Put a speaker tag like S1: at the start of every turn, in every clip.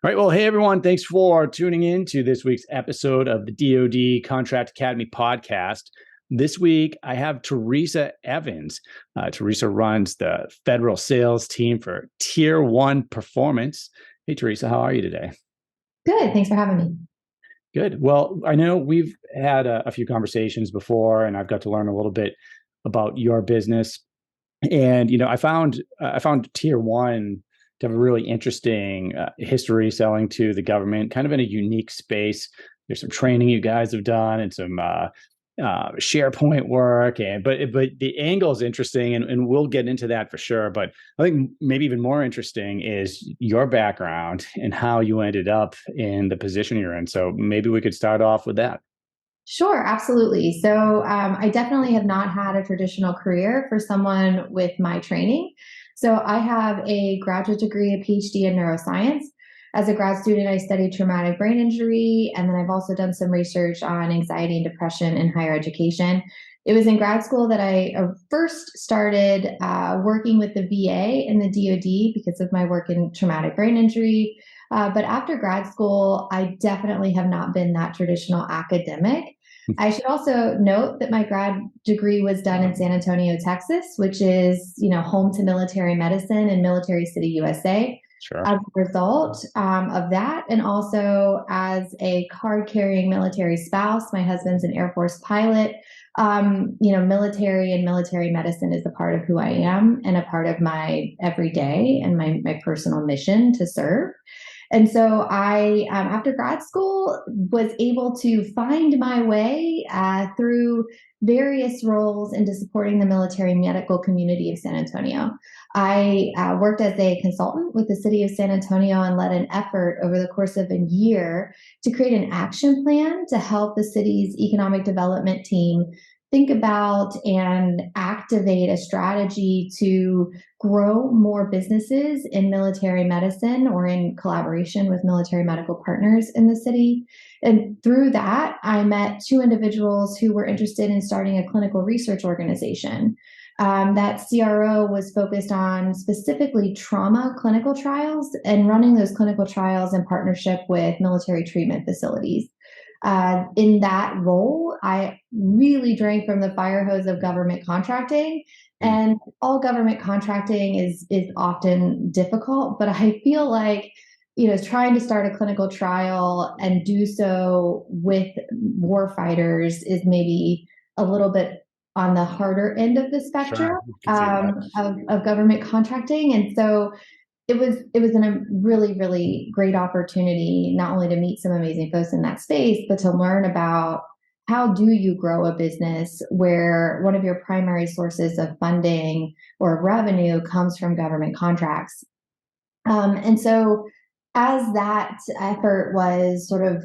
S1: All right. Well, hey, everyone. Thanks for tuning in to this week's episode of the DoD Contract Academy podcast. This week, I have Teresa Evans. Teresa runs the federal sales team for Tier 1 Performance. Hey, Teresa, how are you today?
S2: Good. Thanks for having me.
S1: Good. Well, I know we've had a few conversations before, and I've got to learn a little bit about your business. And I found Tier 1 to have a really interesting history selling to the government, kind of in a unique space. There's some training you guys have done and some SharePoint work, and but the angle is interesting, and we'll get into that for sure. But I think maybe even more interesting is your background and how you ended up in the position you're in. So maybe we could start off with that.
S2: Sure, absolutely. I definitely have not had a traditional career for someone with my training. So, I have a graduate degree, a PhD in neuroscience. As a grad student, I studied traumatic brain injury, and then I've also done some research on anxiety and depression in higher education. It was in grad school that I first started working with the VA and the DoD because of my work in traumatic brain injury. But after grad school, I definitely have not been that traditional academic. I should also note that my grad degree was done in San Antonio, Texas, which is, home to military medicine in Military City, USA.
S1: Sure.
S2: As a result of that, and also as a card-carrying military spouse, my husband's an Air Force pilot. Military and military medicine is a part of who I am and a part of my everyday and my personal mission to serve. And so after grad school, was able to find my way through various roles into supporting the military medical community of San Antonio. I worked as a consultant with the city of San Antonio and led an effort over the course of a year to create an action plan to help the city's economic development team think about and activate a strategy to grow more businesses in military medicine or in collaboration with military medical partners in the city. And through that, I met two individuals who were interested in starting a clinical research organization. That CRO was focused on specifically trauma clinical trials and running those clinical trials in partnership with military treatment facilities. In that role, I really drank from the fire hose of government contracting.
S1: Mm.
S2: And all government contracting is often difficult, but I feel like trying to start a clinical trial and do so with war fighters is maybe a little bit on the harder end of the spectrum
S1: Sure. You can see that.
S2: of government contracting. And so it was a really great opportunity not only to meet some amazing folks in that space, but to learn about how do you grow a business where one of your primary sources of funding or revenue comes from government contracts. And so as that effort was sort of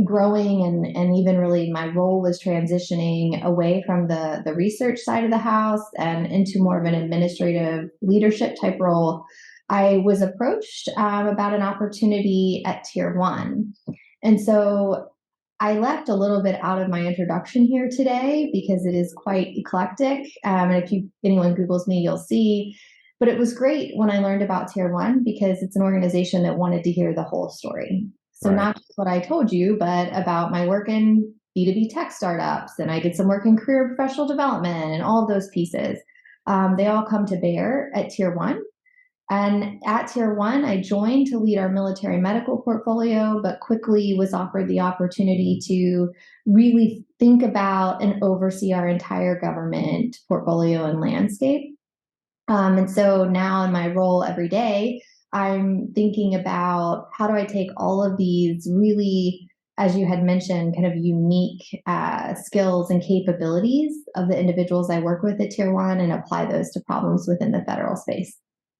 S2: growing and even really my role was transitioning away from the research side of the house and into more of an administrative leadership type role, I was approached about an opportunity at Tier 1. And so I left a little bit out of my introduction here today because it is quite eclectic. And if anyone Googles me, you'll see. But it was great when I learned about Tier 1 because it's an organization that wanted to hear the whole story. So
S1: Right.
S2: not just what I told you, but about my work in B2B tech startups, and I did some work in career professional development and all of those pieces. They all come to bear at Tier 1. And at Tier 1, I joined to lead our military medical portfolio, but quickly was offered the opportunity to really think about and oversee our entire government portfolio and landscape. And so now in my role every day, I'm thinking about how do I take all of these really, as you had mentioned, kind of unique skills and capabilities of the individuals I work with at Tier 1 and apply those to problems within the federal space.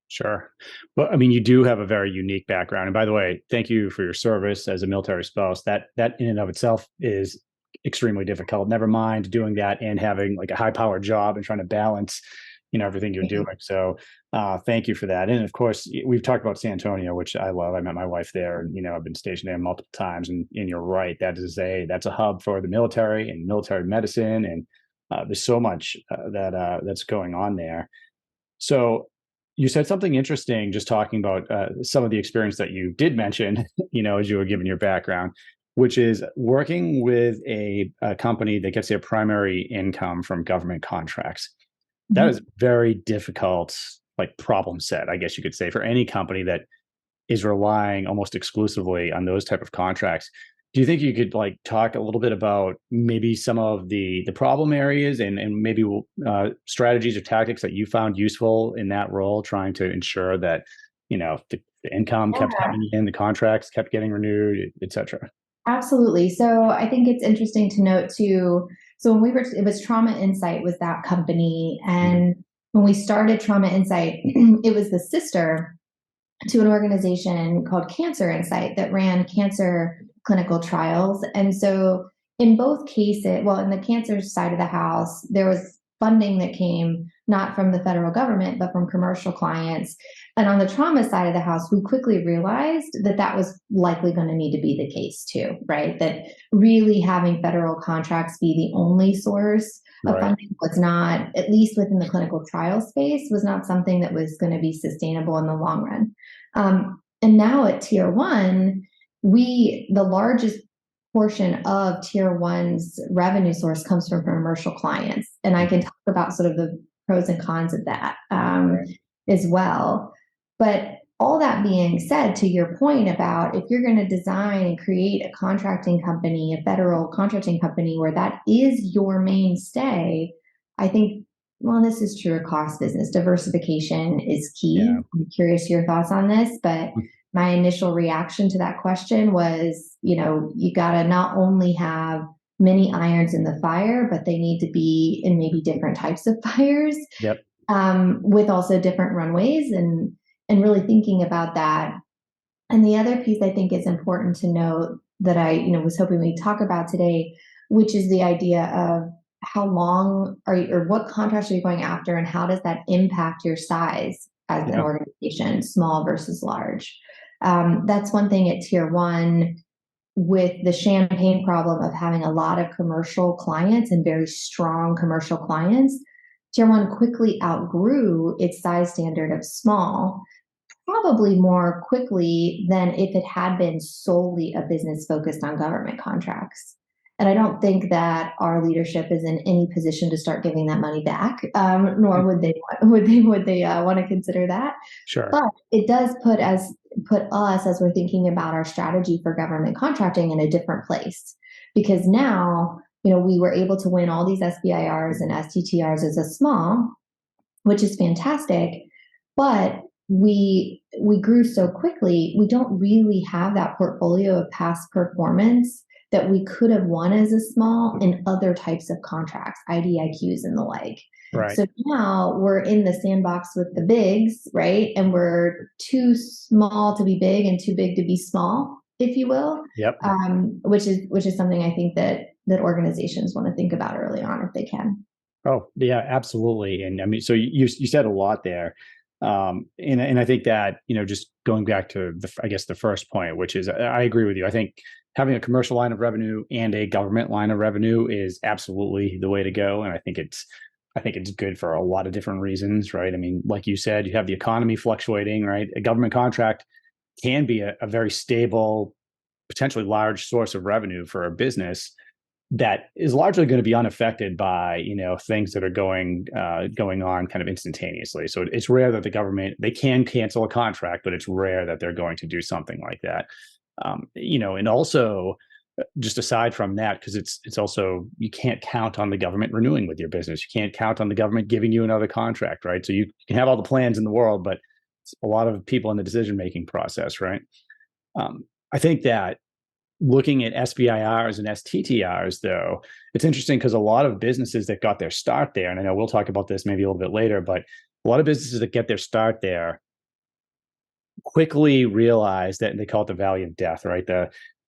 S1: Sure. Well, I mean, you do have a very unique background. And by the way, thank you for your service as a military spouse. That in and of itself is extremely difficult. Never mind doing that and having like a high powered job and trying to balance, everything you're doing. So thank you for that. And of course, we've talked about San Antonio, which I love. I met my wife there, and I've been stationed there multiple times. And you're right, that's a hub for the military and military medicine, and there's so much that's going on there. So You said something interesting just talking about some of the experience that you did mention, as you were giving your background, which is working with a company that gets their primary income from government contracts. That is
S2: Mhm.
S1: very difficult, like problem set, I guess you could say, for any company that is relying almost exclusively on those type of contracts. Do you think you could like talk a little bit about maybe some of the problem areas and maybe strategies or tactics that you found useful in that role, trying to ensure that the income kept
S2: Yeah,
S1: coming in, the contracts kept getting renewed, et cetera?
S2: absolutely. So I think it's interesting to note too. So when it was Trauma Insight was that company,
S1: Mhm.
S2: and when we started Trauma Insight, it was the sister to an organization called Cancer Insight that ran cancer clinical trials. And so, in both cases, well, in the cancer side of the house, there was funding that came not from the federal government, but from commercial clients. And on the trauma side of the house, we quickly realized that that was likely going to need to be the case too, right? That really having federal contracts be the only source of
S1: Right.
S2: funding was not, at least within the clinical trial space, was not something that was going to be sustainable in the long run. And now at tier one, the largest portion of tier one's revenue source comes from commercial clients. And I can
S1: Mhm.
S2: talk about sort of the pros and cons of that
S1: Right.
S2: as well. But all that being said, to your point about if you're going to design and create a contracting company, a federal contracting company where that is your mainstay, I think, well, this is true across business. Diversification is key.
S1: Yeah.
S2: I'm curious your thoughts on this, but my initial reaction to that question was, you got to not only have many irons in the fire, but they need to be in maybe different types of fires,
S1: Yep.
S2: with also different runways, and really thinking about that. And the other piece I think is important to note that I, was hoping we'd talk about today, which is the idea of how long are you, or what contracts are you going after, and how does that impact your size as an
S1: Yeah.
S2: organization, small versus large? That's one thing at tier one, with the champagne problem of having a lot of commercial clients and very strong commercial clients. Tier one quickly outgrew its size standard of small, probably more quickly than if it had been solely a business focused on government contracts. And I don't think that our leadership is in any position to start giving that money back, nor would they want to consider that.
S1: Sure.
S2: But it does put us, as we're thinking about our strategy for government contracting, in a different place, because now we were able to win all these SBIRs and STTRs as a small, which is fantastic. But we grew so quickly, we don't really have that portfolio of past performance that we could have won as a small in other types of contracts, IDIQs and the like.
S1: Right.
S2: So now we're in the sandbox with the bigs, right? And we're too small to be big and too big to be small, if you will,
S1: Yep.
S2: which is something I think that organizations want to think about early on if they can.
S1: Oh, yeah, absolutely. And I mean, so you said a lot there. And I think that, just going back to I guess the first point, which is I agree with you. I think having a commercial line of revenue and a government line of revenue is absolutely the way to go. And I think it's good for a lot of different reasons, right? I mean, like you said, you have the economy fluctuating, right? A government contract can be a very stable, potentially large source of revenue for a business that is largely going to be unaffected by things that are going on kind of instantaneously. So it's rare that the government, they can cancel a contract, but it's rare that they're going to do something like that. And also, just aside from that, because it's also, you can't count on the government renewing with your business. You can't count on the government giving you another contract, right? So you can have all the plans in the world, but it's a lot of people in the decision making process, right? I think that looking at SBIRs and STTRs, though, it's interesting because a lot of businesses that got their start there, and I know we'll talk about this maybe a little bit later, but a lot of businesses that get their start there quickly realize that, and they call it the valley of death, right?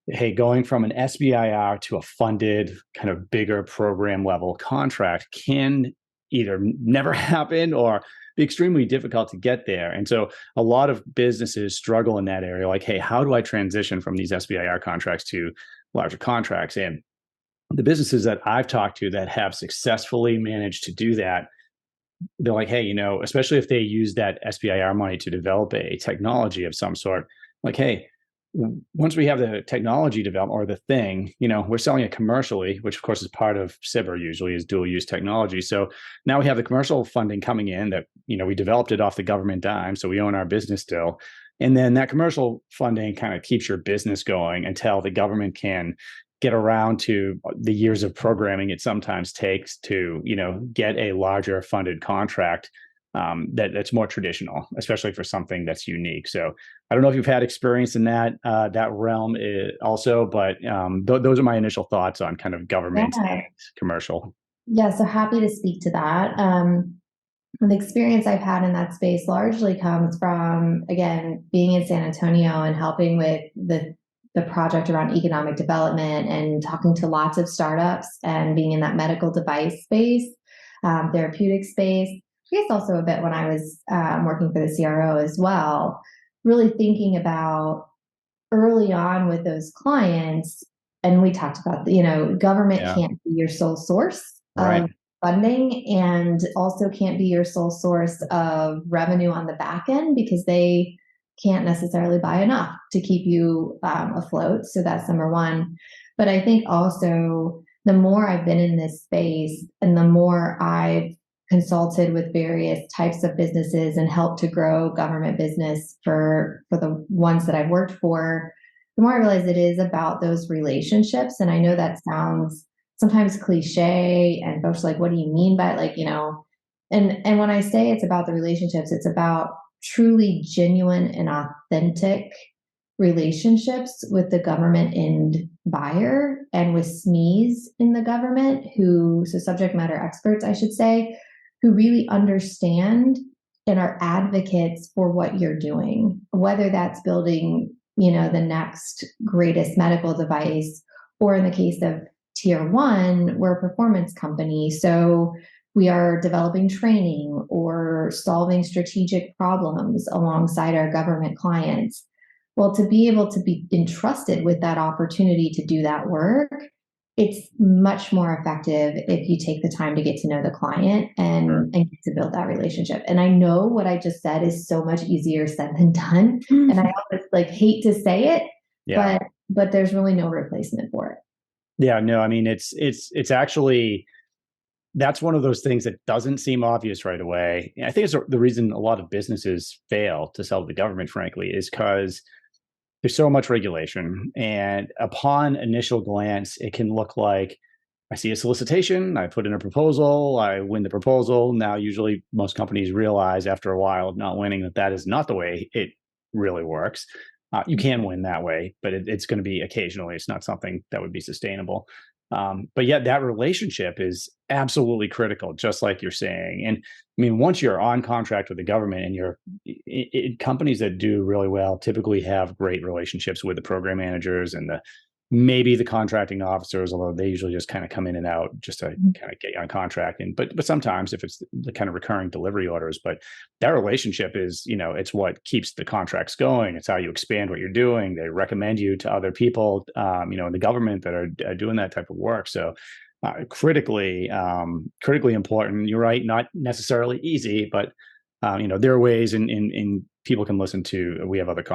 S1: Hey, going from an SBIR to a funded kind of bigger program level contract can either never happen or be extremely difficult to get there. And so a lot of businesses struggle in that area. Like, hey, how do I transition from these SBIR contracts to larger contracts? And the businesses that I've talked to that have successfully managed to do that, they're like, hey, especially if they use that SBIR money to develop a technology of some sort, like, hey, once we have the technology developed or the thing, we're selling it commercially, which of course is part of cyber usually is dual use technology. So now we have the commercial funding coming in that, we developed it off the government dime. So we own our business still. And then that commercial funding kind of keeps your business going until the government can get around to the years of programming it sometimes takes to, get a larger funded contract that's more traditional, especially for something that's unique. So I don't know if you've had experience in that realm also, but those are my initial thoughts on kind of government and
S2: Yeah.
S1: commercial.
S2: Yeah. So happy to speak to that. The experience I've had in that space largely comes from, again, being in San Antonio and helping with the project around economic development and talking to lots of startups and being in that medical device space, therapeutic space. I guess also a bit when I was working for the CRO as well, really thinking about early on with those clients. And we talked about, government
S1: Yeah.
S2: can't be your sole source
S1: Right.
S2: of funding and also can't be your sole source of revenue on the back end because they can't necessarily buy enough to keep you afloat. So that's number one. But I think also the more I've been in this space and the more I've consulted with various types of businesses and helped to grow government business for the ones that I've worked for, the more I realize it is about those relationships. And I know that sounds sometimes cliche and folks are like, what do you mean by and when I say it's about the relationships, it's about truly genuine and authentic relationships with the government end buyer and with SMEs in the government so subject matter experts, I should say, who really understand and are advocates for what you're doing, whether that's building, the next greatest medical device, or in the case of tier one, we're a performance company. So we are developing training or solving strategic problems alongside our government clients. Well, to be able to be entrusted with that opportunity to do that work, it's much more effective if you take the time to get to know the client
S1: Sure.
S2: and get to build that relationship. And I know what I just said is so much easier said than done. And I almost hate to say it,
S1: Yeah.
S2: but there's really no replacement for it.
S1: Yeah. No, I mean, it's actually, that's one of those things that doesn't seem obvious right away. I think it's the reason a lot of businesses fail to sell to the government, frankly, is because there's so much regulation. And upon initial glance, it can look like I see a solicitation, I put in a proposal, I win the proposal. Now, usually most companies realize after a while of not winning that that is not the way it really works. You can win that way, but it's going to be occasionally. It's not something that would be sustainable. But yet that relationship is absolutely critical, just like you're saying. And I mean, once you're on contract with the government and companies that do really well typically have great relationships with the program managers and maybe the contracting officers, although they usually just kind of come in and out just to kind of get you on contract. But sometimes if it's the kind of recurring delivery orders, but that relationship is, it's what keeps the contracts going. It's how you expand what you're doing. They recommend you to other people, in the government that are doing that type of work. So critically important. You're right, not necessarily easy, but there are ways in people can listen to. We have other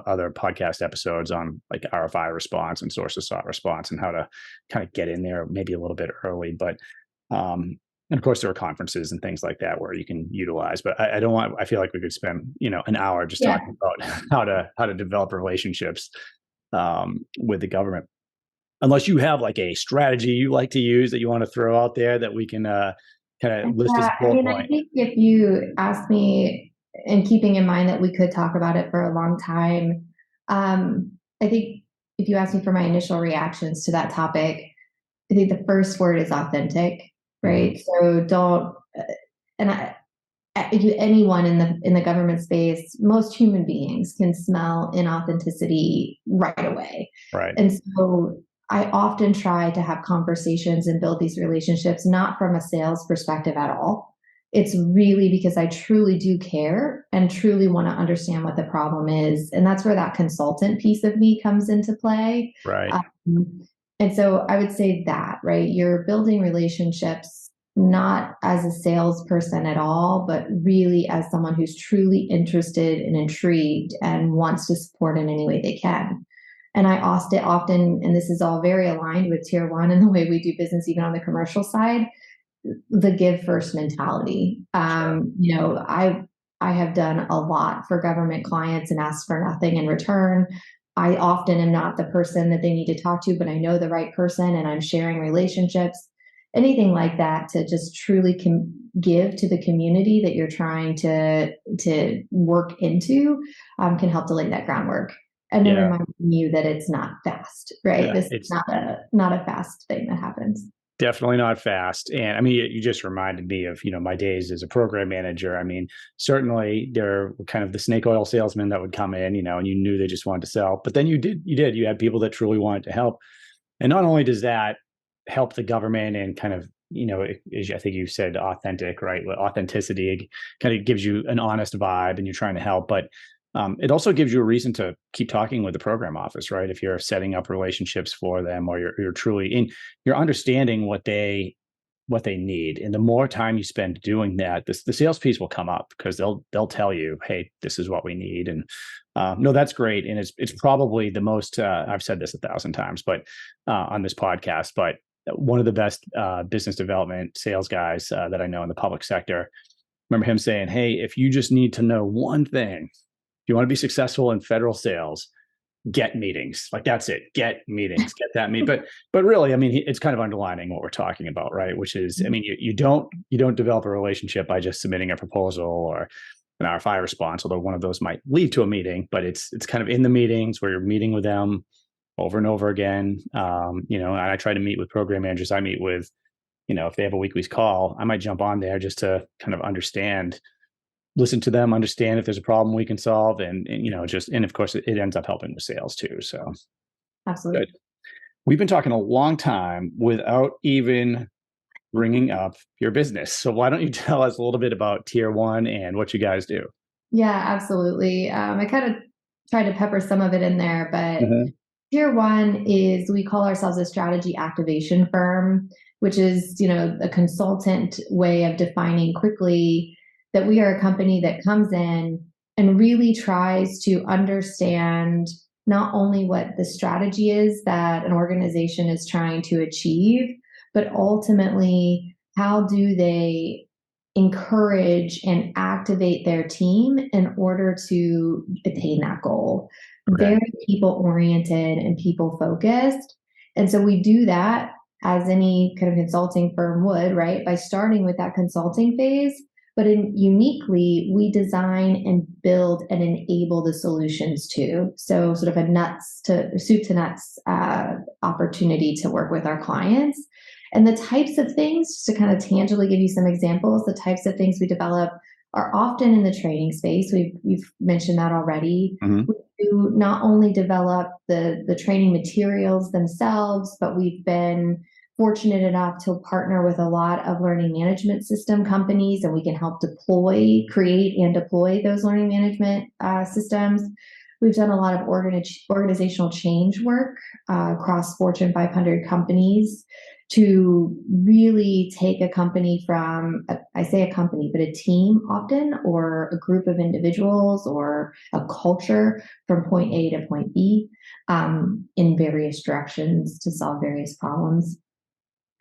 S1: other podcast episodes on like RFI response and sources sought response and how to kind of get in there maybe a little bit early. But and of course there are conferences and things like that where you can utilize. But I don't want. I feel like we could spend an hour just
S2: Yeah.
S1: talking about how to develop relationships with the government. Unless you have like a strategy you like to use that you want to throw out there that we can kind of list as
S2: Yeah,
S1: a
S2: I
S1: bullet
S2: mean, I
S1: point.
S2: think if you ask me, and keeping in mind that we could talk about it for a long time, I think if you ask me for my initial reactions to that topic, I think the first word is authentic,
S1: Mhm.
S2: right? So don't, and anyone in the government space, most human beings can smell inauthenticity right away,
S1: Right.
S2: and so I often try to have conversations and build these relationships not from a sales perspective at all. It's really because I truly do care and truly want to understand what the problem is, and that's where that consultant piece of me comes into play.
S1: Right.
S2: Um, and so I would say that, right? You're building relationships not as a salesperson at all, but really as someone who's truly interested and intrigued and wants to support in any way they can. And I often, and this is all very aligned with tier one and the way we do business, even on the commercial side, the give first mentality.
S1: Sure.
S2: I have done a lot for government clients and asked for nothing in return. I often am not the person that they need to talk to, but I know the right person and I'm sharing relationships, anything like that to just truly give to the community that you're trying to work into, can help to lay that groundwork. And then
S1: Yeah.
S2: reminding you that it's not fast, right?
S1: Yeah.
S2: This is
S1: It's
S2: not a fast thing that happens.
S1: definitely not fast. And I mean, you just reminded me of, my days as a program manager. I mean, certainly there were kind of the snake oil salesmen that would come in, and you knew they just wanted to sell. But then you had people that truly wanted to help. And not only does that help the government and kind of, I think you said authentic, right? Authenticity kind of gives you an honest vibe and you're trying to help. But it also gives you a reason to keep talking with the program office, right? If you're setting up relationships for them, or you're truly in, you're understanding what they need, and the more time you spend doing that, the sales piece will come up because they'll tell you, hey, this is what we need, and no, that's great, and it's probably the most. I've said this 1,000 times, but on this podcast, but one of the best business development sales guys that I know in the public sector. Remember him saying, "Hey, if you just need to know one thing, if you want to be successful in federal sales, get meetings. Like that's it. Get meetings. Get that meet." But really, I mean, it's kind of underlining what we're talking about, right? Which is, I mean, you don't develop a relationship by just submitting a proposal or an RFI response, although one of those might lead to a meeting. But it's kind of in the meetings where you're meeting with them over and over again. And I try to meet with program managers. I meet with, if they have a weekly call, I might jump on there just to kind of listen to them, understand if there's a problem we can solve, and of course it ends up helping with sales too. So good.
S2: Absolutely.
S1: We've been talking a long time without even bringing up your business. So why don't you tell us a little bit about Tier One and what you guys do?
S2: Yeah, absolutely. I kind of tried to pepper some of it in there, but
S1: Mhm.
S2: tier one is we call ourselves a strategy activation firm, which is, a consultant way of defining quickly that we are a company that comes in and really tries to understand not only what the strategy is that an organization is trying to achieve, but ultimately how do they encourage and activate their team in order to attain that goal.
S1: Okay.
S2: Very people oriented and people focused. And so we do that as any kind of consulting firm would, right? By starting with that consulting phase, but uniquely, we design and build and enable the solutions too. So, sort of a soup to nuts opportunity to work with our clients. And the types of things, just to kind of tangibly give you some examples, the types of things we develop are often in the training space. We've mentioned that already.
S1: Mhm.
S2: We do not only develop the training materials themselves, but we've been fortunate enough to partner with a lot of learning management system companies, and we can help create and deploy those learning management systems. We've done a lot of organizational change work across Fortune 500 companies to really take a company from, I say a company, but a team often, or a group of individuals, or a culture from point A to point B in various directions to solve various problems.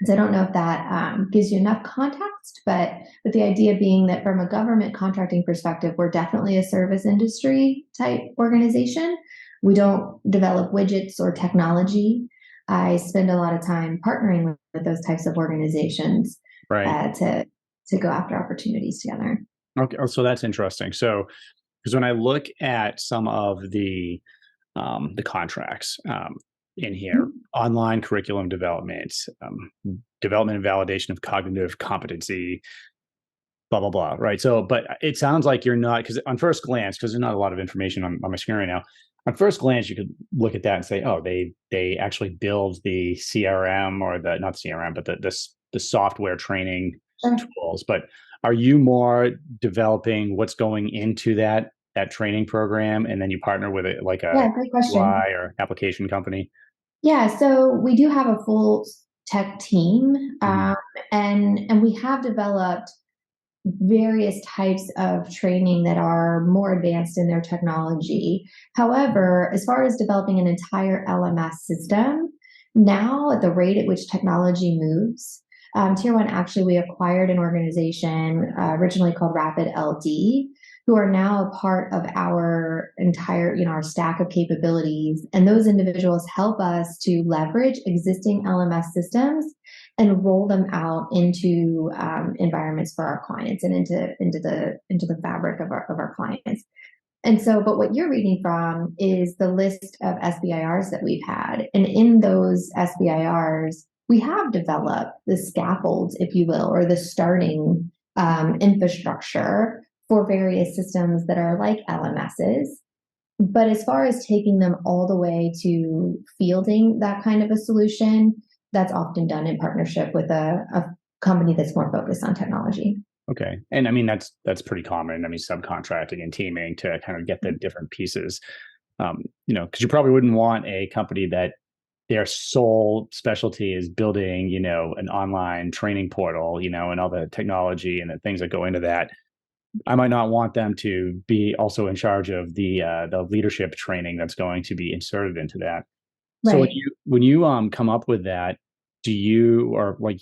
S2: So I don't know if that gives you enough context, but the idea being that from a government contracting perspective, we're definitely a service industry type organization. We don't develop widgets or technology. I spend a lot of time partnering with those types of organizations
S1: Right.
S2: to go after opportunities together.
S1: Okay. Oh, so that's interesting. So, because when I look at some of the contracts in here, online curriculum development, development and validation of cognitive competency, blah blah blah. Right. So, but it sounds like you're not, because on first glance, because there's not a lot of information on my screen right now. On first glance, you could look at that and say, oh, they actually build the CRM, or the not CRM, but the software training
S2: Sure.
S1: tools. But are you more developing what's going into that training program, and then you partner with it like a
S2: Yeah, great question.
S1: UI or application company?
S2: Yeah, so we do have a full tech team,
S1: Mhm.
S2: and we have developed various types of training that are more advanced in their technology. However, as far as developing an entire LMS system, now at the rate at which technology moves, Tier One actually we acquired an organization originally called Rapid LD, who are now a part of our entire, our stack of capabilities. And those individuals help us to leverage existing LMS systems and roll them out into environments for our clients and into the fabric of our clients. And so, but what you're reading from is the list of SBIRs that we've had, and in those SBIRs, we have developed the scaffolds, if you will, or the starting infrastructure for various systems that are like LMSs. But as far as taking them all the way to fielding that kind of a solution, that's often done in partnership with a company that's more focused on technology.
S1: Okay. And I mean, that's pretty common. I mean, subcontracting and teaming to kind of get the different pieces. Because you probably wouldn't want a company that their sole specialty is building, an online training portal, and all the technology and the things that go into that. I might not want them to be also in charge of the leadership training that's going to be inserted into that. So
S2: Right.
S1: when you come up with that, do you or like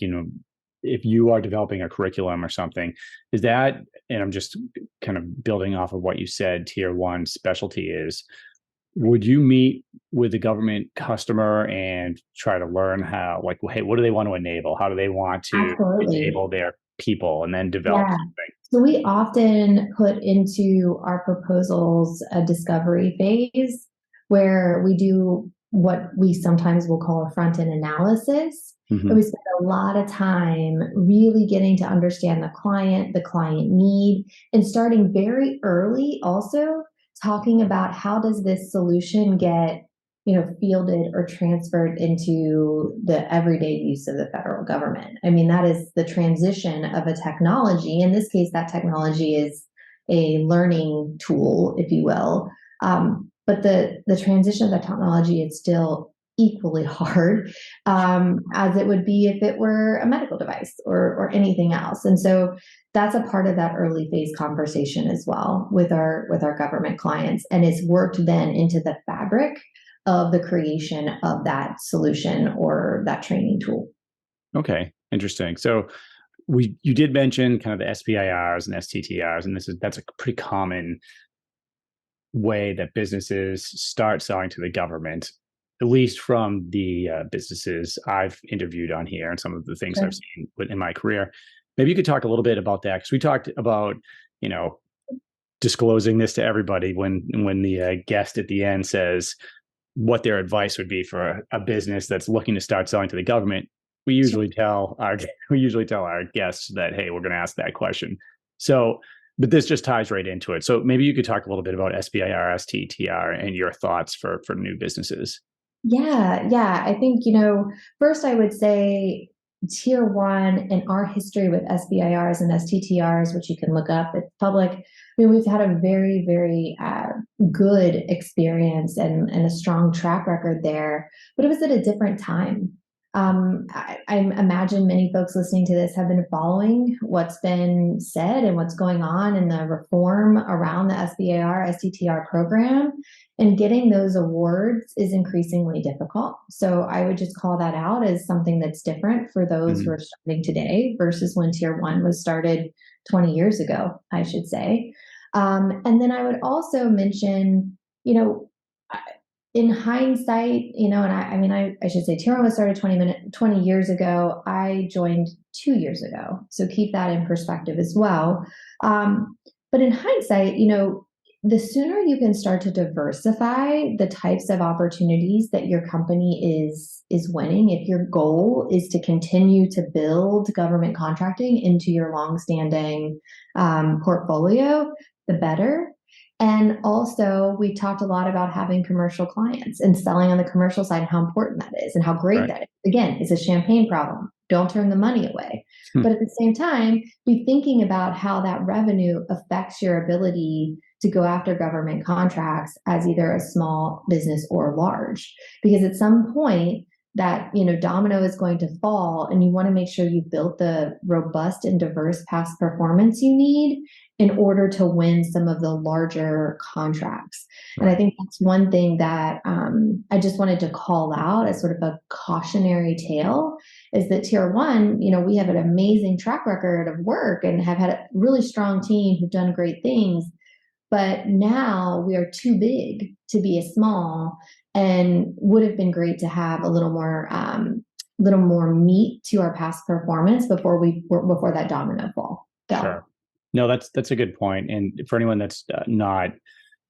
S1: if you are developing a curriculum or something, is that, and I'm just kind of building off of what you said, tier one specialty is, would you meet with the government customer and try to learn how, like, hey, what do they want to enable? How do they want to
S2: Absolutely.
S1: enable their people and then develop
S2: Yeah.
S1: something?
S2: So we often put into our proposals a discovery phase where we do what we sometimes will call a front end analysis. And
S1: Hmm.
S2: we spend a lot of time really getting to understand the client need, and starting very early also talking about how does this solution get fielded or transferred into the everyday use of the federal government. I mean, that is the transition of a technology. In this case, that technology is a learning tool, if you will. But the transition of the technology is still equally hard as it would be if it were a medical device or anything else. And so that's a part of that early phase conversation as well with our government clients, and it's worked then into the fabric of the creation of that solution or that training tool.
S1: Okay, interesting. So you did mention kind of the SBIRs and STTRs, and that's a pretty common way that businesses start selling to the government, at least from the businesses I've interviewed on here and some of the things I've
S2: Sure.
S1: seen in my career. Maybe you could talk a little bit about that because we talked about, you know, disclosing this to everybody when the guest at the end says what their advice would be for a business that's looking to start selling to the government. We
S2: Sure.
S1: usually tell our we usually tell our guests that, hey, we're going to ask that question. So, but this just ties right into it. So maybe you could talk a little bit about SBIR, STTR, and your thoughts for new businesses.
S2: Yeah, yeah. I think, first I would say tier one in our history with SBIRs and STTRs, which you can look up, it's public. I mean, we've had a very, very good experience and a strong track record there, but it was at a different time. I imagine many folks listening to this have been following what's been said and what's going on in the reform around the SBIR, STTR program, and getting those awards is increasingly difficult. So I would just call that out as something that's different for those who
S1: Mhm.
S2: are starting today versus when tier one was started 20 years ago, I should say. And then I would also mention, you know, in hindsight, and I mean, I should say tier one was started 20 years ago. I joined 2 years ago. So keep that in perspective as well. But in hindsight, the sooner you can start to diversify the types of opportunities that your company is winning, if your goal is to continue to build government contracting into your longstanding portfolio, the better. And also, we talked a lot about having commercial clients and selling on the commercial side and how important that is and how great
S1: Right.
S2: that is. Again, it's a champagne problem. Don't turn the money away.
S1: Hmm.
S2: But at the same time, be thinking about how that revenue affects your ability to go after government contracts as either a small business or large. Because at some point, that, domino is going to fall, and you want to make sure you built the robust and diverse past performance you need in order to win some of the larger contracts. And I
S1: Right.
S2: think that's one thing that I just wanted to call out as sort of a cautionary tale, is that tier one, we have an amazing track record of work and have had a really strong team who've done great things. But now we are too big to be a small, and would have been great to have a little more meat to our past performance before that domino fall
S1: Sure.
S2: fell.
S1: No, that's a good point. And for anyone that's not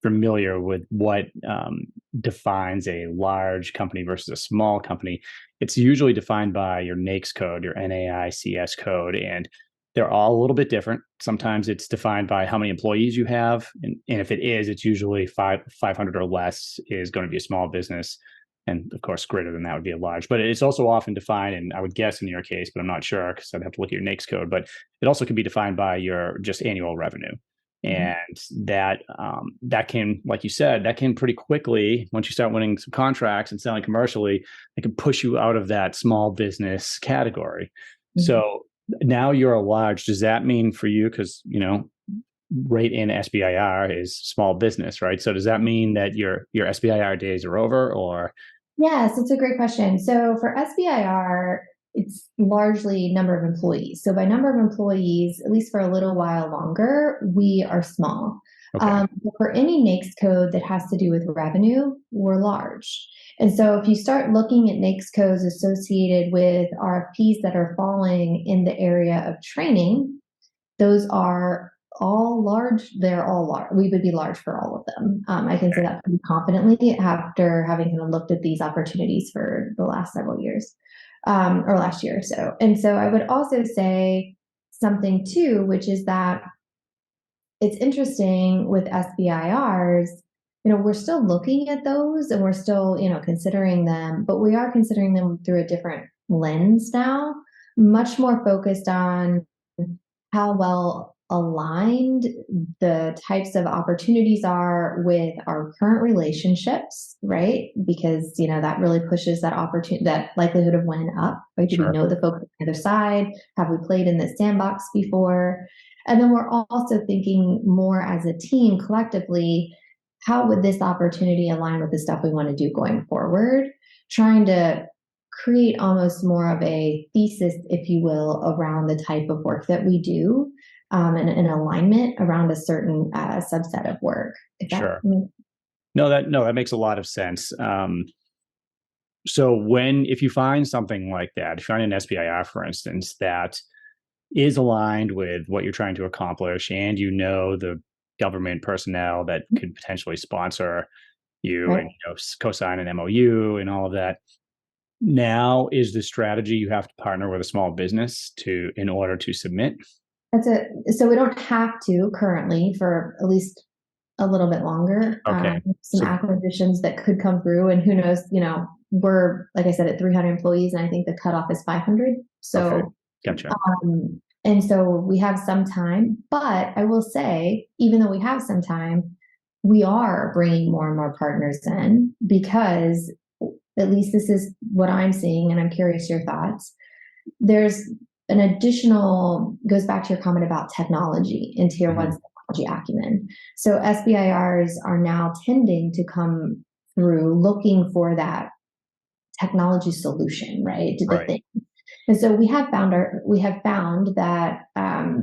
S1: familiar with what defines a large company versus a small company, it's usually defined by your NAICS code, your NAICS code, and they're all a little bit different. Sometimes it's defined by how many employees you have, and if it is, it's usually 500 or less is going to be a small business. And of course, greater than that would be a large. But it's also often defined, and I would guess in your case, but I'm not sure because I'd have to look at your NAICS code. But it also can be defined by your just annual revenue,
S2: Mhm.
S1: and that can, like you said, that can pretty quickly, once you start winning some contracts and selling commercially, it can push you out of that small business category.
S2: Mhm.
S1: So now you're a large. Does that mean for you, because right in SBIR is small business, right? So does that mean that your SBIR days are over, or
S2: Yes, it's a great question. So for SBIR, it's largely number of employees. So by number of employees, at least for a little while longer, we are small.
S1: okay,
S2: But for any NAICS code that has to do with revenue, we're large. And so if you start looking at NAICS codes associated with RFPs that are falling in the area of training, those are all large. They're all large. We would be large for all of them. I can say
S1: okay,
S2: that pretty confidently after having kind of looked at these opportunities for the last several years, or last year or so. And so I would also say something too, which is that it's interesting with SBIRs. We're still looking at those and we're still, considering them, but we are considering them through a different lens now, much more focused on how well aligned the types of opportunities are with our current relationships, right? Because that really pushes that opportunity, that likelihood of winning up, right? Do we
S1: sure,
S2: know the folks on the other side? Have we played in this sandbox before? And then we're also thinking more as a team collectively, how would this opportunity align with the stuff we want to do going forward? Trying to create almost more of a thesis, if you will, around the type of work that we do, and an alignment around a certain subset of work. If that
S1: sure. No, that makes a lot of sense. So if you find something like that, if you find an SBIR, for instance, that is aligned with what you're trying to accomplish, and the government personnel that could potentially sponsor you and
S2: right.
S1: co-sign an MOU and all of that. Now is the strategy you have to partner with a small business to in order to submit.
S2: So we don't have to currently for at least a little bit longer.
S1: Okay,
S2: Some
S1: so
S2: acquisitions that could come through, and who knows? We're, like I said, at 300 employees, and I think the cutoff is 500.
S1: okay,
S2: So
S1: gotcha.
S2: and so we have some time, but I will say, even though we have some time, we are bringing more and more partners in because, at least this is what I'm seeing, and I'm curious your thoughts. There's an additional, goes back to your comment about technology in tier
S1: Mhm.
S2: one's technology acumen. So SBIRs are now tending to come through looking for that technology solution, right? To the
S1: Right.
S2: thing. And so we have found that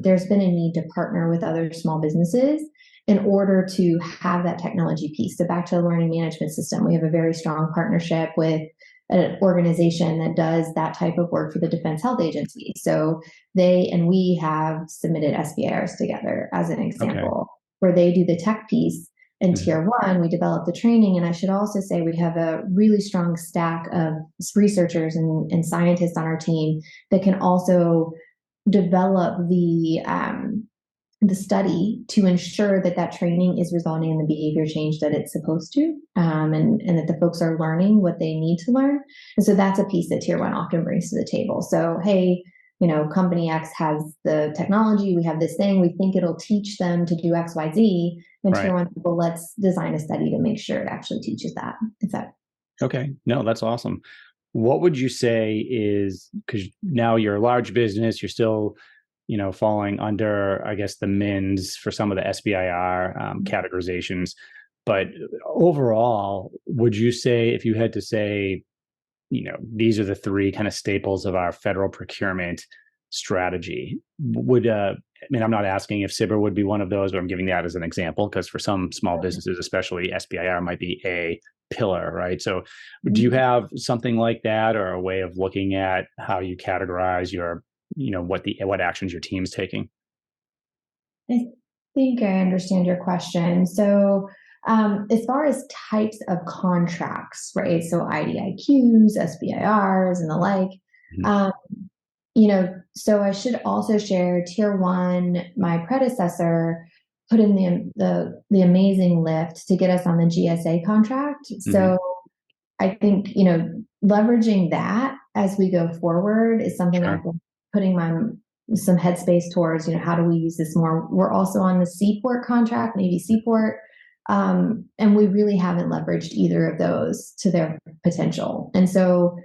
S2: there's been a need to partner with other small businesses in order to have that technology piece. So back to the learning management system, we have a very strong partnership with an organization that does that type of work for the Defense Health Agency. So they and we have submitted SBIRs together as an
S1: Okay.
S2: example, where they do the tech piece. In
S1: Mhm.
S2: tier one, we develop the training. And I should also say we have a really strong stack of researchers and scientists on our team that can also develop the study to ensure that that training is resulting in the behavior change that it's supposed to, and that the folks are learning what they need to learn. And so that's a piece that tier one often brings to the table. So, hey, company X has the technology, we have this thing, we think it'll teach them to do X, Y, Z. And
S1: Right.
S2: tier one people, let's design a study to make sure it actually teaches that. Is that
S1: Okay. No, that's awesome. what would you say is, because now you're a large business, you're still, falling under, I guess, the MINS for some of the SBIR categorizations. But overall, would you say, if you had to say, these are the three kind of staples of our federal procurement strategy, would, I mean, I'm not asking if CIBR would be one of those, but I'm giving that as an example because for some small businesses, especially SBIR might be a pillar, right? So do you have something like that, or a way of looking at how you categorize your, what actions your team's taking?
S2: I think I understand your question. So, as far as types of contracts, right? So IDIQs, SBIRs, and the like.
S1: Mhm.
S2: Um, so I should also share tier one. My predecessor put in the amazing lift to get us on the GSA contract.
S1: Mhm.
S2: So I think, leveraging that as we go forward is something I've
S1: Sure.
S2: been putting some headspace towards, how do we use this more? We're also on the Seaport contract, Navy Seaport. And we really haven't leveraged either of those to their potential. And so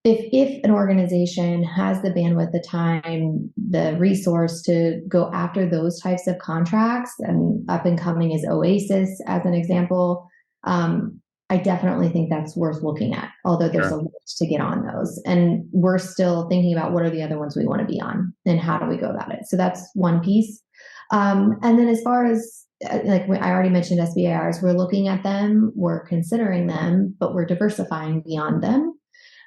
S2: if an organization has the bandwidth, the time, the resource to go after those types of contracts, and up and coming is Oasis as an example, I definitely think that's worth looking at, although there's a
S1: Sure.
S2: lot to get on those. And we're still thinking about what are the other ones we want to be on and how do we go about it. So that's one piece. And then as far as like I already mentioned SBIRs, we're looking at them, we're considering them, but we're diversifying beyond them.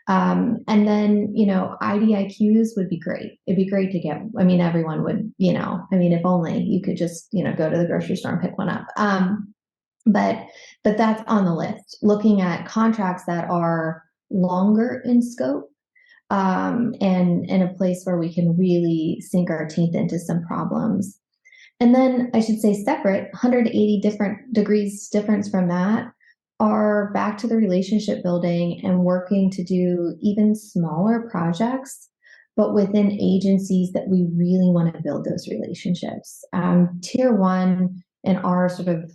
S2: And then, IDIQs would be great. It'd be great to get, I mean, everyone would, if only you could just, go to the grocery store and pick one up. But that's on the list, looking at contracts that are longer in scope, and in a place where we can really sink our teeth into some problems. And then I should say separate, 180 different degrees difference from that are back to the relationship building and working to do even smaller projects, but within agencies that we really want to build those relationships. Tier one in our sort of,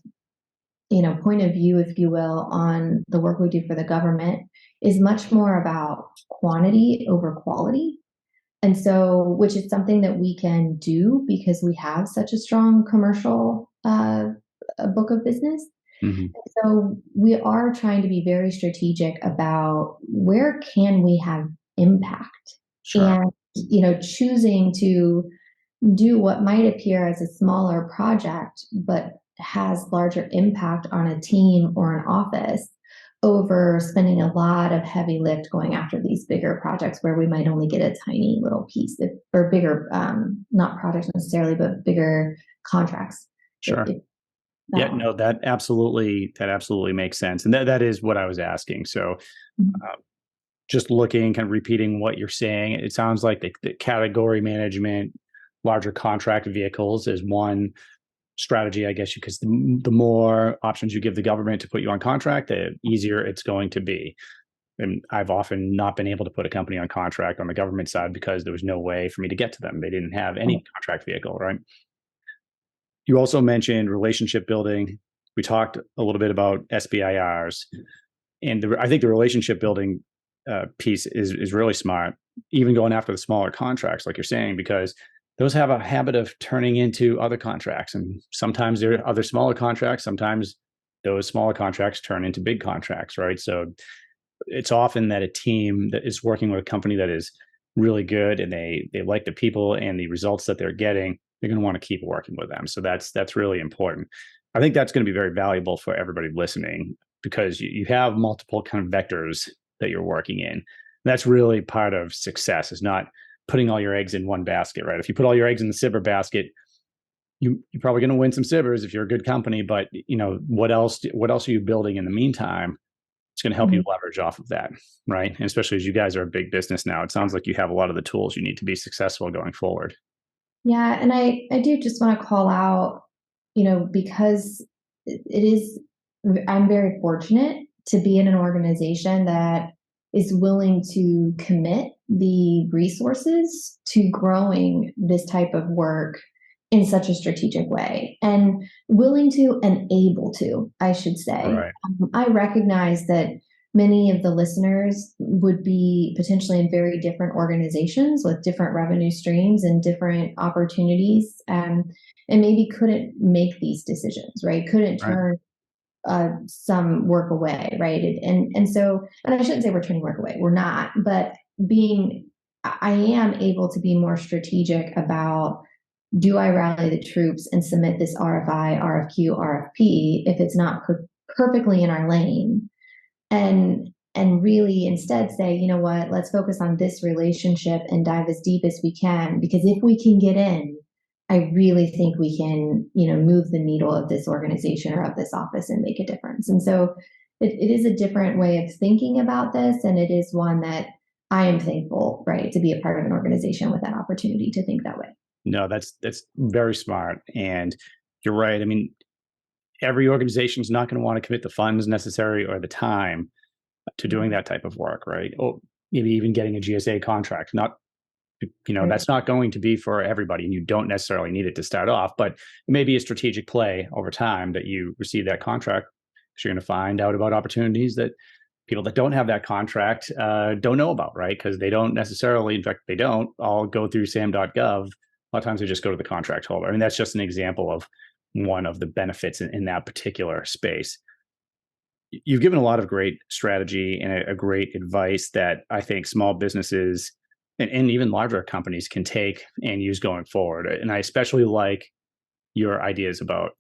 S2: point of view, if you will, on the work we do for the government is much more about quantity over quality. And so, which is something that we can do because we have such a strong commercial book of business.
S1: Mhm.
S2: So we are trying to be very strategic about where can we have impact,
S1: Sure.
S2: and choosing to do what might appear as a smaller project but has larger impact on a team or an office over spending a lot of heavy lift going after these bigger projects where we might only get a tiny little piece or bigger, not projects necessarily, but bigger contracts.
S1: Sure. Yeah,
S2: That one.
S1: no, that absolutely makes sense. And that is what I was asking. So, uh, just looking, kind of repeating what you're saying, it sounds like the category management, larger contract vehicles is one strategy, I guess, because the more options you give the government to put you on contract, the easier it's going to be. And I've often not been able to put a company on contract on the government side because there was no way for me to get to them. They didn't have any contract vehicle, right? You also mentioned relationship building. We talked a little bit about SBIRs, and I think the relationship building piece is really smart. Even going after the smaller contracts, like you're saying, because those have a habit of turning into other contracts, and sometimes there are other smaller contracts. Sometimes those smaller contracts turn into big contracts, right? So it's often that a team that is working with a company that is really good and they like the people and the results that they're getting, they're going to want to keep working with them. So that's really important. I think that's going to be very valuable for everybody listening because you have multiple kind of vectors that you're working in. That's really part of success, is not putting all your eggs in one basket, right? If you put all your eggs in the CIBR basket, you're probably going to win some CIBRs if you're a good company, but what else are you building in the meantime? It's going to help you
S2: Mhm.
S1: leverage off of that, right? And especially as you guys are a big business now, it sounds like you have a lot of the tools you need to be successful going forward.
S2: Yeah, and I do just want to call out, because it is, I'm very fortunate to be in an organization that is willing to commit the resources to growing this type of work in such a strategic way, and willing to and able to, I should say.
S1: Right.
S2: I recognize that many of the listeners would be potentially in very different organizations with different revenue streams and different opportunities, and maybe couldn't make these decisions, right? Couldn't
S1: Right.
S2: turn some work away, right? And so, and I shouldn't say we're turning work away. We're not, but I am able to be more strategic about, do I rally the troops and submit this RFI, RFQ, RFP if it's not perfectly in our lane, and really instead say, you know what, let's focus on this relationship and dive as deep as we can, because if we can get in, I really think we can, move the needle of this organization or of this office and make a difference. And so it is a different way of thinking about this, and it is one that I am thankful, right, to be a part of an organization with that opportunity to think that way.
S1: No, that's very smart. And you're right. I mean, every organization is not going to want to commit the funds necessary or the time to doing that type of work, right? Or maybe even getting a GSA contract. Not,
S2: Right.
S1: that's not going to be for everybody, and you don't necessarily need it to start off, but it may be a strategic play over time that you receive that contract, because you're going to find out about opportunities that people that don't have that contract don't know about, right? Because they don't necessarily, in fact, they don't all go through sam.gov. A lot of times they just go to the contract holder. I mean, that's just an example of one of the benefits in that particular space. You've given a lot of great strategy and a great advice that I think small businesses and even larger companies can take and use going forward. And I especially like your ideas about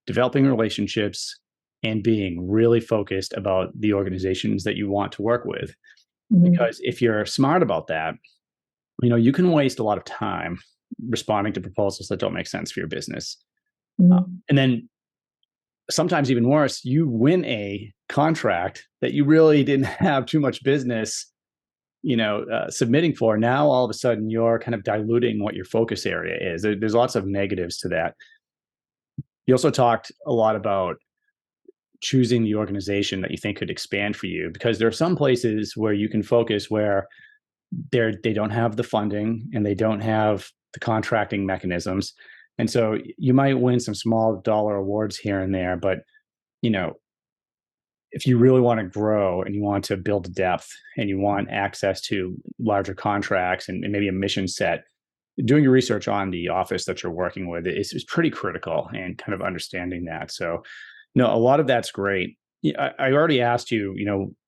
S1: developing relationships and being really focused about the organizations that you want to work with.
S2: Mhm.
S1: Because if you're smart about that, you can waste a lot of time responding to proposals that don't make sense for your business.
S2: Mhm.
S1: And then sometimes even worse, you win a contract that you really didn't have too much business, submitting for. Now, all of a sudden, you're kind of diluting what your focus area is. There's lots of negatives to that. You also talked a lot about choosing the organization that you think could expand for you, because there are some places where you can focus where they don't have the funding and they don't have the contracting mechanisms. And so you might win some small dollar awards here and there, but you know if you really want to grow and you want to build depth and you want access to larger contracts and maybe a mission set, doing your research on the office that you're working with is pretty critical, and kind of understanding that. So, no, a lot of that's great. Yeah, I already asked you,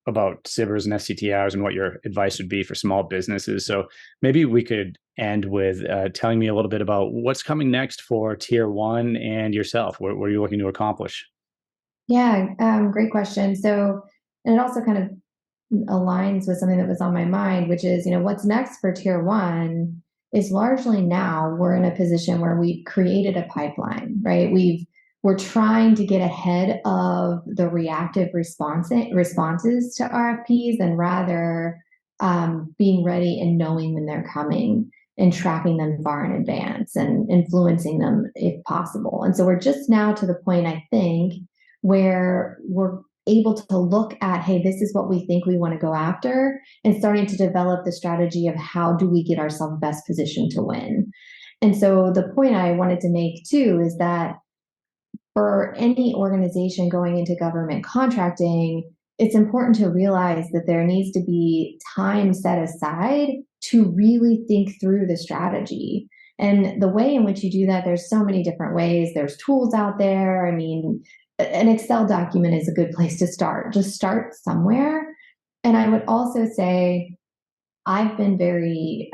S1: about SIBRs and SCTRs and what your advice would be for small businesses. So maybe we could end with telling me a little bit about what's coming next for Tier One and yourself. What are you looking to accomplish?
S2: Yeah, great question. So, and it also kind of aligns with something that was on my mind, which is, what's next for tier one is largely now we're in a position where we've created a pipeline, right? We're trying to get ahead of the reactive responses to RFPs, and rather being ready and knowing when they're coming and tracking them far in advance and influencing them if possible. And so we're just now to the point, I think, where we're able to look at, hey, this is what we think we want to go after, and starting to develop the strategy of how do we get ourselves best positioned to win. And so the point I wanted to make too is that for any organization going into government contracting, it's important to realize that there needs to be time set aside to really think through the strategy. And the way in which you do that, there's so many different ways. There's tools out there. I mean, an Excel document is a good place to start. Just start somewhere. And I would also say I've been very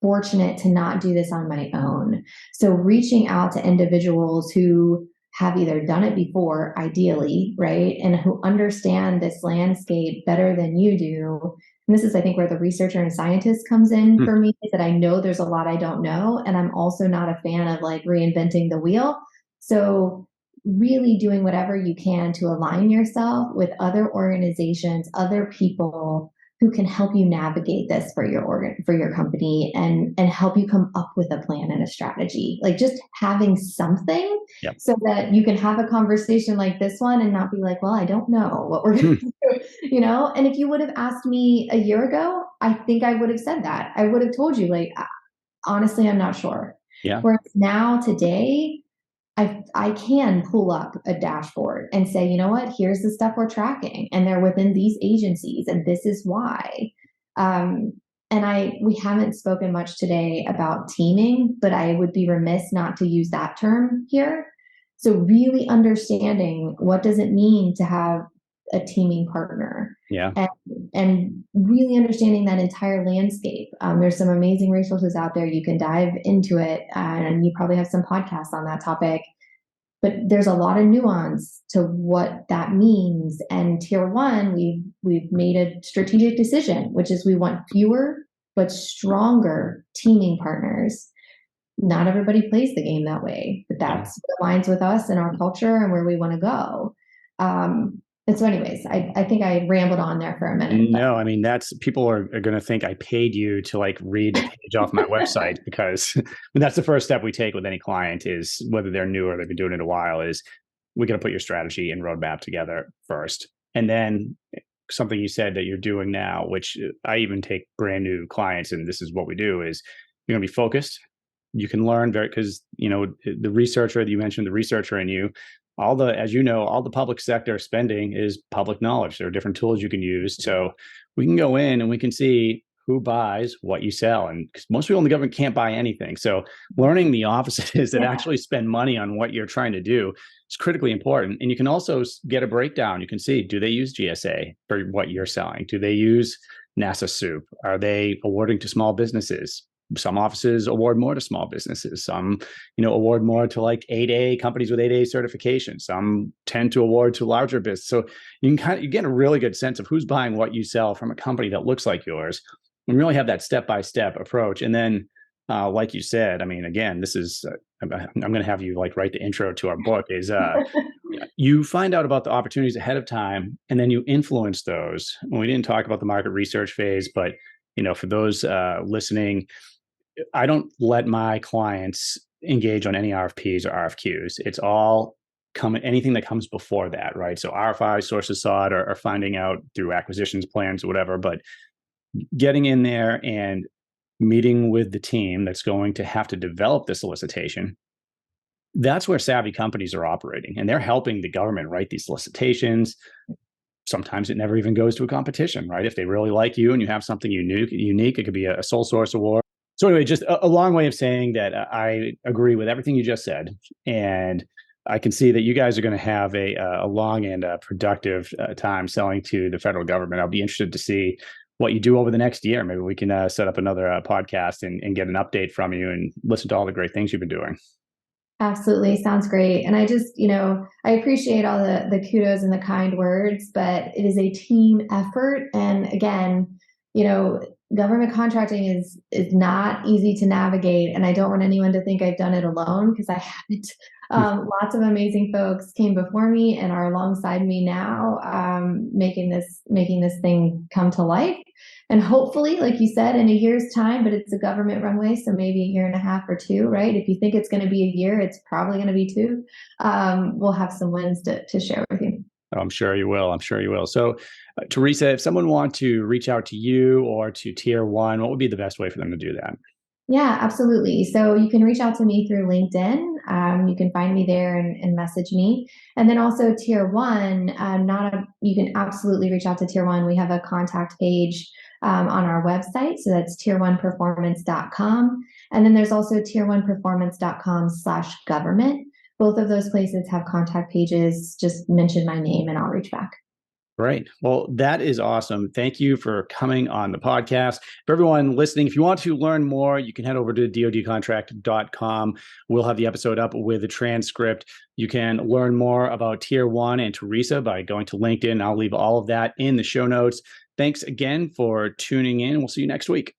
S2: fortunate to not do this on my own. So reaching out to individuals who have either done it before, ideally, right, and who understand this landscape better than you do. And this is, I think, where the researcher and scientist comes in
S1: Hmm.
S2: for me, is that I know there's a lot I don't know, and I'm also not a fan of like reinventing the wheel. So really doing whatever you can to align yourself with other organizations, other people who can help you navigate this for your company, and help you come up with a plan and a strategy. Like just having something
S1: Yep.
S2: so that you can have a conversation like this one and not be like, well, I don't know what we're
S1: Hmm.
S2: going to do, And if you would have asked me a year ago, I think I would have said that. I would have told you, like, honestly, I'm not sure.
S1: Yeah.
S2: Whereas now, today, I can pull up a dashboard and say, you know what, here's the stuff we're tracking, and they're within these agencies, and this is why. Um, and we haven't spoken much today about teaming, but I would be remiss not to use that term here. So really understanding what does it mean to have a teaming partner,
S1: Yeah.
S2: and and really understanding that entire landscape. There's some amazing resources out there. You can dive into it, and you probably have some podcasts on that topic. But there's a lot of nuance to what that means. And tier one, we've made a strategic decision, which is we want fewer but stronger teaming partners. Not everybody plays the game that way, but
S1: Yeah.
S2: that's what aligns with us and our culture and where we want to go. And so, anyways, I think I rambled on there for a minute, but
S1: No, I mean, that's people are going to think I paid you to like read a page off my website because I mean, that's the first step we take with any client is whether they're new or they've been doing it a while is we got to put your strategy and roadmap together first. And then something you said that you're doing now, which I even take brand new clients and this is what we do is you're going to be focused. You can learn very because the researcher that you mentioned, the researcher in you, all the as you know, all the public sector spending is public knowledge. There are different tools you can use. So we can go in and we can see who buys what you sell. And because most people in the government can't buy anything. So learning the offices that
S2: yeah.
S1: actually spend money on what you're trying to do is critically important. And you can also get a breakdown. You can see, do they use GSA for what you're selling? Do they use NASA soup? Are they awarding to small businesses? Some offices award more to small businesses. Some, award more to like 8A companies with 8A certification. Some tend to award to larger business. So you get a really good sense of who's buying what you sell from a company that looks like yours, and really have that step-by-step approach. And then, like you said, I mean, again, this is I'm going to have you like write the intro to our book. Is you find out about the opportunities ahead of time, and then you influence those. And we didn't talk about the market research phase, but for those listening, I don't let my clients engage on any RFPs or RFQs. It's all anything that comes before that, right? So RFI, sources sought, or finding out through acquisitions plans or whatever. But getting in there and meeting with the team that's going to have to develop the solicitation, that's where savvy companies are operating. And they're helping the government write these solicitations. Sometimes it never even goes to a competition, right? If they really like you and you have something unique, it could be a sole source award. So anyway, just a long way of saying that I agree with everything you just said, and I can see that you guys are going to have a long and productive time selling to the federal government. I'll be interested to see what you do over the next year. Maybe we can set up another podcast and get an update from you and listen to all the great things you've been doing.
S2: Absolutely. Sounds great. And I just, I appreciate all the kudos and the kind words, but it is a team effort. And again, government contracting is not easy to navigate. And I don't want anyone to think I've done it alone because I haven't. Lots of amazing folks came before me and are alongside me now, making this thing come to life. And hopefully, like you said, in a year's time, but it's a government runway, so maybe a year and a half or two, right? If you think it's going to be a year, it's probably going to be two. We'll have some wins to share with you.
S1: I'm sure you will. I'm sure you will. So, Teresa, if someone wants to reach out to you or to Tier One, what would be the best way for them to do that?
S2: Yeah, absolutely. So you can reach out to me through LinkedIn. You can find me there and message me. And then also Tier One, you can absolutely reach out to Tier One. We have a contact page on our website. So that's tier1performance.com. And then there's also tier1performance.com/government. Both of those places have contact pages. Just mention my name and I'll reach back.
S1: Great. Well, that is awesome. Thank you for coming on the podcast. For everyone listening, if you want to learn more, you can head over to dodcontract.com. We'll have the episode up with a transcript. You can learn more about Tier One and Teresa by going to LinkedIn. I'll leave all of that in the show notes. Thanks again for tuning in. We'll see you next week.